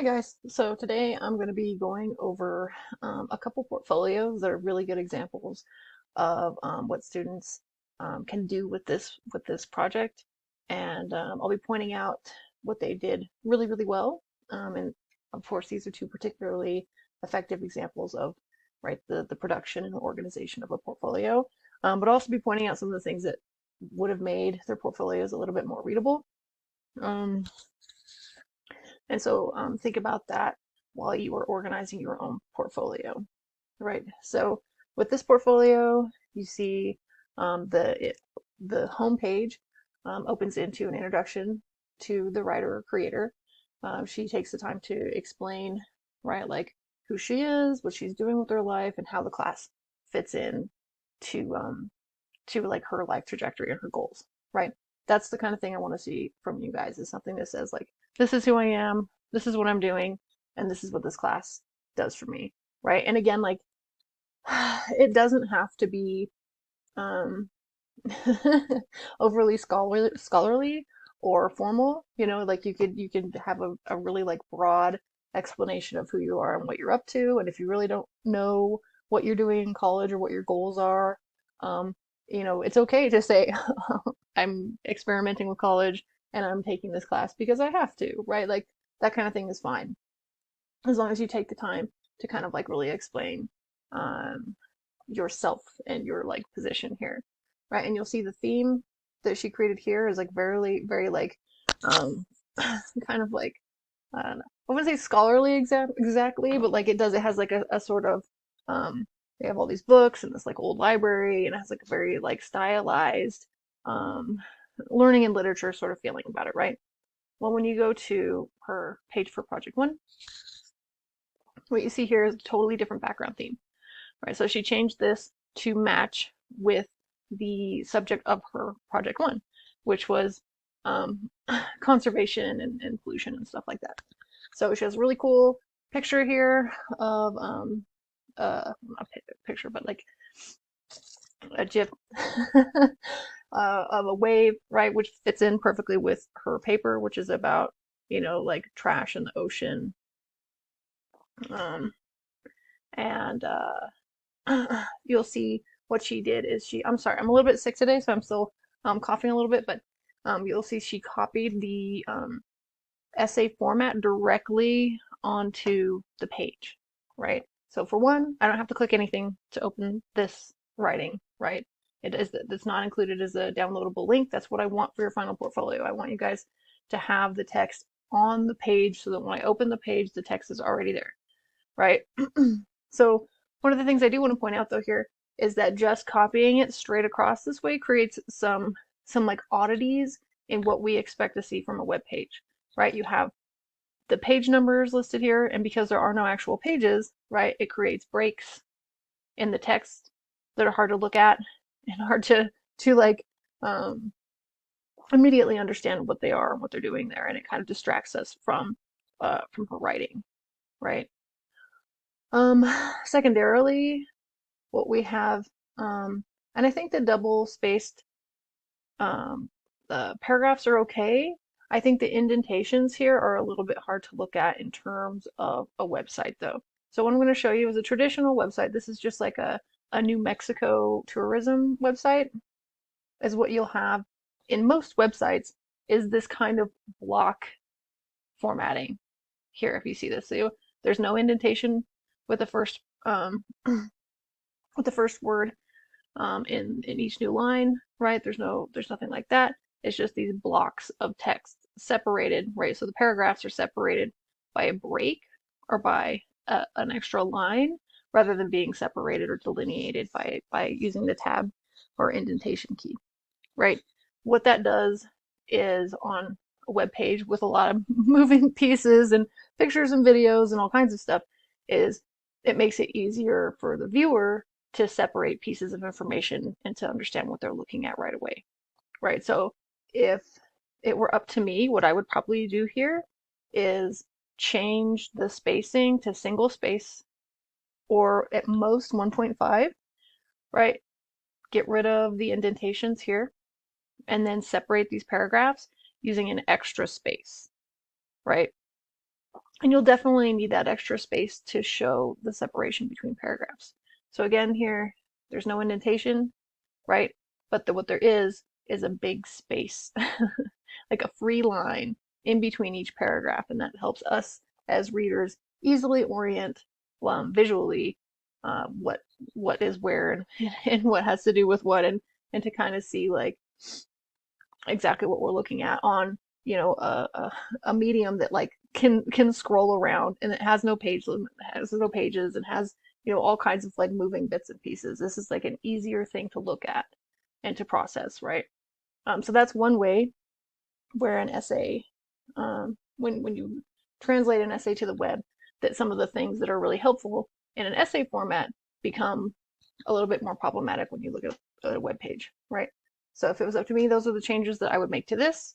Hi guys. So today I'm going to be going over a couple portfolios that are really good examples of what students can do with this project, and I'll be pointing out what they did really well. And of course, these are two particularly effective examples of the production and organization of a portfolio. But I'll also be pointing out some of the things that would have made their portfolios a little bit more readable. Um, and so think about that while you are organizing your own portfolio, right? So with this portfolio, you see the home page opens into an introduction to the writer or creator. She takes the time to explain, right, like who she is, what she's doing with her life, and how the class fits in to like her life trajectory and her goals, right? That's the kind of thing I want to see from you guys, is something that says like, this is who I am, this is what I'm doing, and this is what this class does for me, right? And again, like it doesn't have to be um overly scholarly or formal, like you could have a really like broad explanation of who you are and what you're up to. And if you really don't know what you're doing in college or what your goals are, um, it's okay to say I'm experimenting with college and I'm taking this class because I have to, right? Like that kind of thing is fine as long as you take the time to kind of like really explain um, yourself and your like position here, right? And you'll see the theme that she created here is like very like um kind of like, I don't know, I wouldn't say scholarly exactly, but like it has like a sort of they have all these books in this like old library, and it has like a very like stylized um learning and literature sort of feeling about it, right? Well, when you go to her page for project one, what you see here is a totally different background theme, right? So she changed this to match with the subject of her project one, which was um, conservation and pollution and stuff like that. So she has a really cool picture here of not a picture, but like a GIF of a wave, right, which fits in perfectly with her paper, which is about like trash in the ocean. Um, and you'll see what she did is I'm sorry, I'm a little bit sick today, so I'm still coughing a little bit, but you'll see she copied the essay format directly onto the page, right? So for one, I don't have to click anything to open this writing, right? It's not included as a downloadable link. That's what I want for your final portfolio. I want you guys to have the text on the page so that when I open the page, the text is already there, right? So one of the things I do want to point out though here is that just copying it straight across this way creates some like oddities in what we expect to see from a web page, right? You have the page numbers listed here, and because there are no actual pages, right, it creates breaks in the text that are hard to look at and hard to like um, immediately understand what they are and what they're doing there, and it kind of distracts us from her writing, right? Um, Secondarily, what we have, and I think the double spaced um, paragraphs are okay. I think the indentations here are a little bit hard to look at in terms of a website, though. So what I'm going to show you is a traditional website. This is just like a New Mexico tourism website, is what you'll have in most websites, is this kind of block formatting here, if you see this. So there's no indentation with the first with the first word in each new line, right? There's nothing like that. It's just these blocks of text separated, right? So the paragraphs are separated by a break or by an extra line rather than being separated or delineated by using the tab or indentation key, right? What that does is on a web page with a lot of moving pieces and pictures and videos and all kinds of stuff is it makes it easier for the viewer to separate pieces of information and to understand what they're looking at right away, right? So if it were up to me, what I would probably do here is change the spacing to single space or at most 1.5, right? Get rid of the indentations here and then separate these paragraphs using an extra space, right? And you'll definitely need that extra space to show the separation between paragraphs. So again, here, there's no indentation, right? But what there is a big space, like a free line in between each paragraph, and that helps us as readers easily orient visually what is where and what has to do with what, and to kind of see like exactly what we're looking at on a medium that like can scroll around and it has no page limit, has no pages, and has all kinds of like moving bits and pieces. This is like an easier thing to look at and to process, right? So that's one way where an essay, when you translate an essay to the web, that some of the things that are really helpful in an essay format become a little bit more problematic when you look at a web page, right? So if it was up to me, those are the changes that I would make to this,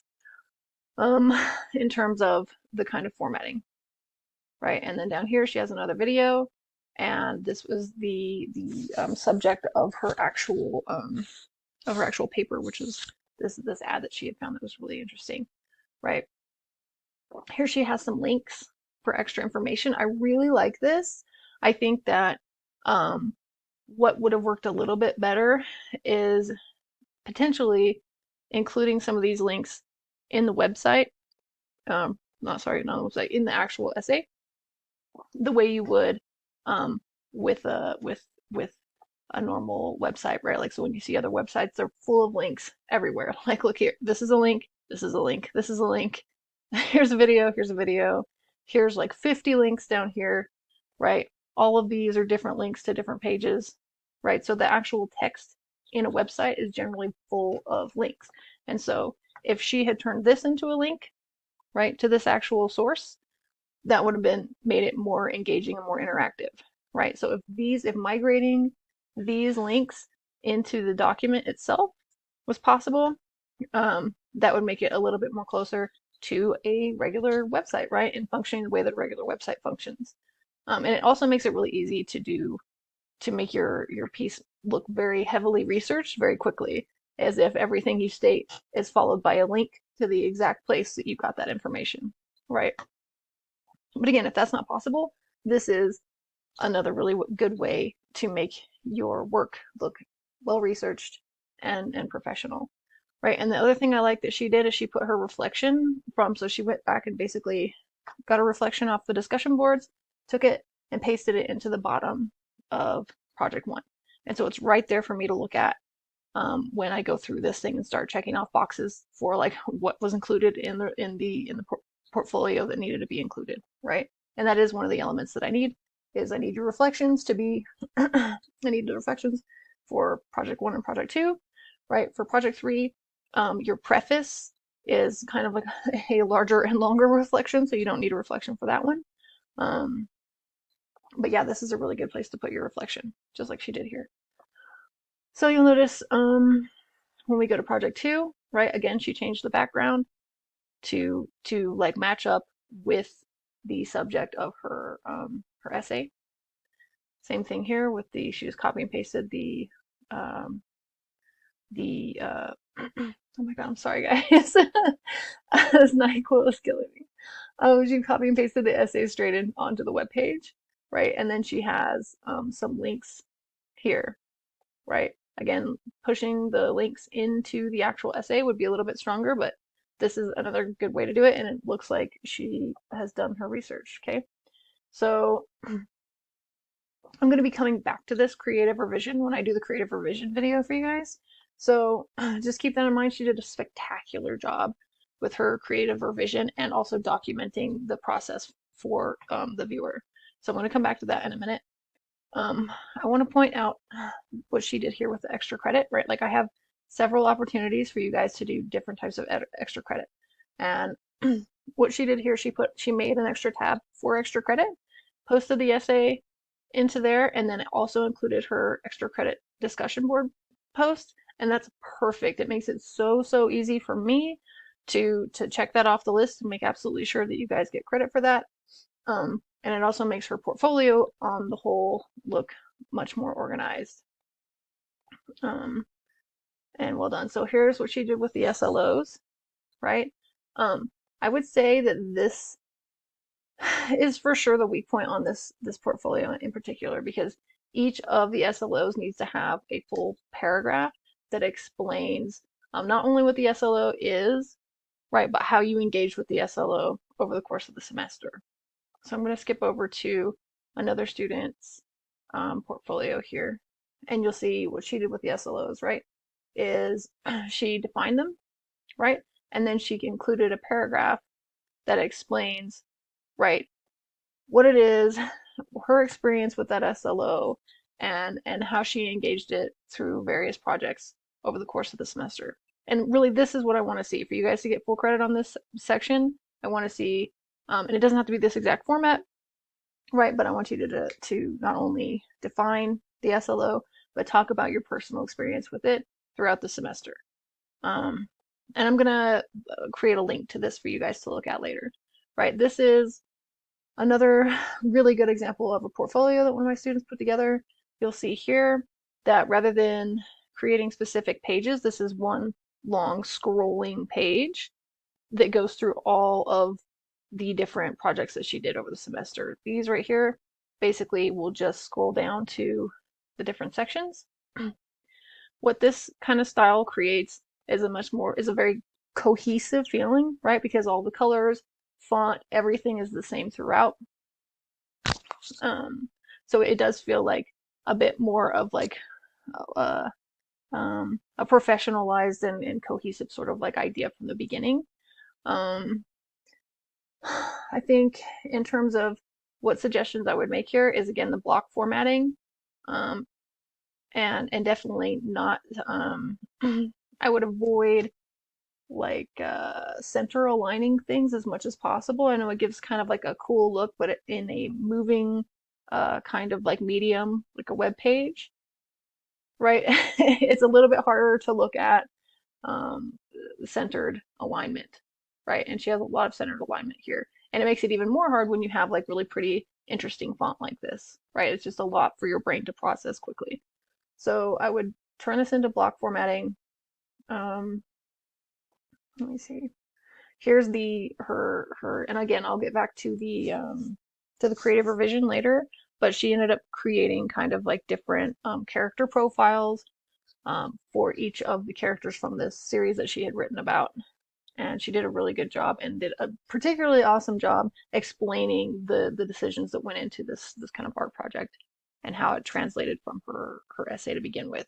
um, in terms of the kind of formatting, right? And then down here, she has another video, and this was the subject of her actual paper, which is this ad that she had found that was really interesting, right? Here she has some links for extra information. I really like this. I think that what would have worked a little bit better is potentially including some of these links in the website. Not sorry, not the website, in the actual essay, the way you would with a normal website, right? Like, so when you see other websites, they're full of links everywhere. Like, look here, this is a link, this is a link, this is a link. Here's a video, here's a video. Here's like 50 links down here, right? All of these are different links to different pages, right? So the actual text in a website is generally full of links. And so if she had turned this into a link, right, to this actual source, that would have been made it more engaging and more interactive, right? So if migrating these links into the document itself was possible, that would make it a little bit more closer to a regular website, right? And functioning the way that a regular website functions. And it also makes it really easy to make your piece look very heavily researched very quickly, as if everything you state is followed by a link to the exact place that you got that information, right? But again, if that's not possible, this is another really good way to make your work look well researched and professional, right? And the other thing I like that she did is she put her reflection so she went back and basically got a reflection off the discussion boards, took it and pasted it into the bottom of project one. And so it's right there for me to look at when I go through this thing and start checking off boxes for like what was included in the portfolio that needed to be included, right? And that is one of the elements that I need your reflections to be I need the reflections for project one and project two, right? For project three, your preface is kind of like a larger and longer reflection, so you don't need a reflection for that one. Um, but yeah, this is a really good place to put your reflection, just like she did here. So you'll notice when we go to project two, right? Again, she changed the background to like match up with the subject of her essay. Same thing here with she just copy and pasted um, the oh my god, I'm sorry guys. This NyQuil is killing me. She copy and pasted the essay straight in onto the web page, right? And then she has some links here, right? Again, pushing the links into the actual essay would be a little bit stronger, but this is another good way to do it, and it looks like she has done her research, okay? So I'm going to be coming back to this creative revision when I do the creative revision video for you guys. So just keep that in mind. She did a spectacular job with her creative revision and also documenting the process for the viewer. So I'm going to come back to that in a minute. I want to point out what she did here with the extra credit, right? Like I have several opportunities for you guys to do different types of extra credit. And what she did here, she made an extra tab for extra credit, posted the essay into there, and then it also included her extra credit discussion board post. And that's perfect. It makes it so easy for me to check that off the list and make absolutely sure that you guys get credit for that. And it also makes her portfolio on the whole look much more organized. And well done. So here's what she did with the SLOs, right? I would say that is for sure the weak point on this portfolio in particular, because each of the SLOs needs to have a full paragraph that explains not only what the SLO is, right, but how you engage with the SLO over the course of the semester. So I'm going to skip over to another student's portfolio here, and you'll see what she did with the SLOs, right? Is she defined them, right? And then she included a paragraph that explains, right, what it is, her experience with that SLO, and how she engaged it through various projects over the course of the semester. And really, this is what I want to see for you guys to get full credit on this section. I want to see, and it doesn't have to be this exact format, right? But I want you to not only define the SLO, but talk about your personal experience with it throughout the semester. And I'm gonna create a link to this for you guys to look at later, right? This is another really good example of a portfolio that one of my students put together. You'll see here that rather than creating specific pages, this is one long scrolling page that goes through all of the different projects that she did over the semester. These right here basically will just scroll down to the different sections. What this kind of style creates is a very cohesive feeling, right? Because all the colors, font, everything is the same throughout. So it does feel like a bit more of like a, a professionalized and cohesive sort of like idea from the beginning. I think in terms of what suggestions I would make here is again the block formatting, um, and definitely not. I would avoid like center aligning things as much as possible. I know it gives kind of like a cool look, but in a moving kind of like medium, like a web page, right? It's a little bit harder to look at um, centered alignment, right? And she has a lot of centered alignment here. And it makes it even more hard when you have like really pretty, interesting font like this, right? It's just a lot for your brain to process quickly. So I would turn this into block formatting. Um, let me see. Here's the her, and again, I'll get back to the creative revision later, but she ended up creating kind of like different character profiles for each of the characters from this series that she had written about. And she did a really good job and did a particularly awesome job explaining the decisions that went into this kind of art project and how it translated from her essay to begin with,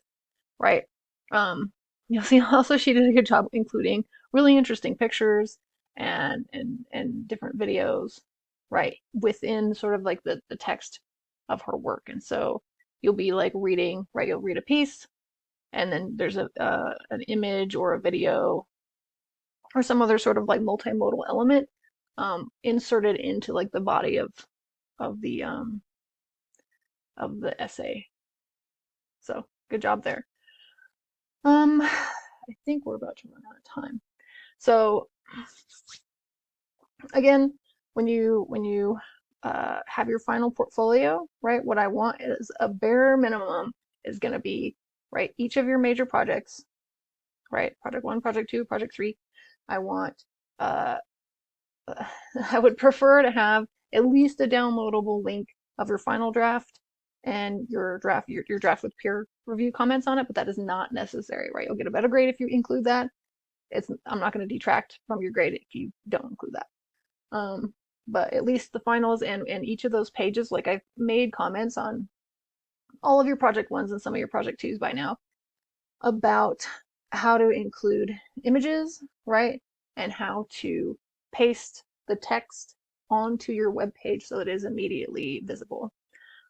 right? Um, you'll see also she did a good job including really interesting pictures and different videos, right, within sort of like the text of her work. And so you'll be like reading, right? You'll read a piece, and then there's an image or a video or some other sort of like multimodal element inserted into like the body of the essay. So good job there. I think we're about to run out of time. So again, when you have your final portfolio, right? What I want is a bare minimum is going to be, right, each of your major projects, right? Project 1, project 2, project 3. I want uh, I would prefer to have at least a downloadable link of your final draft and your draft with peer review comments on it, but that is not necessary, right? You'll get a better grade if you include that. I'm not going to detract from your grade if you don't include that. But at least the finals and each of those pages, like I've made comments on all of your project ones and some of your project twos by now about how to include images, right? And how to paste the text onto your web page so it is immediately visible.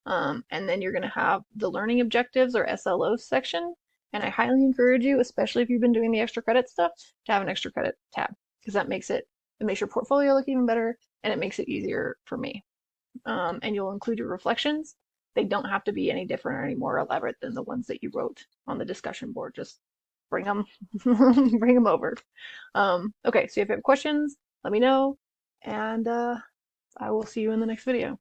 And then you're going to have the learning objectives or SLO section. And I highly encourage you, especially if you've been doing the extra credit stuff, to have an extra credit tab because that makes your portfolio look even better and it makes it easier for me. And you'll include your reflections. They don't have to be any different or any more elaborate than the ones that you wrote on the discussion board. Just bring them, bring them over. Okay, so if you have questions, let me know, and I will see you in the next video.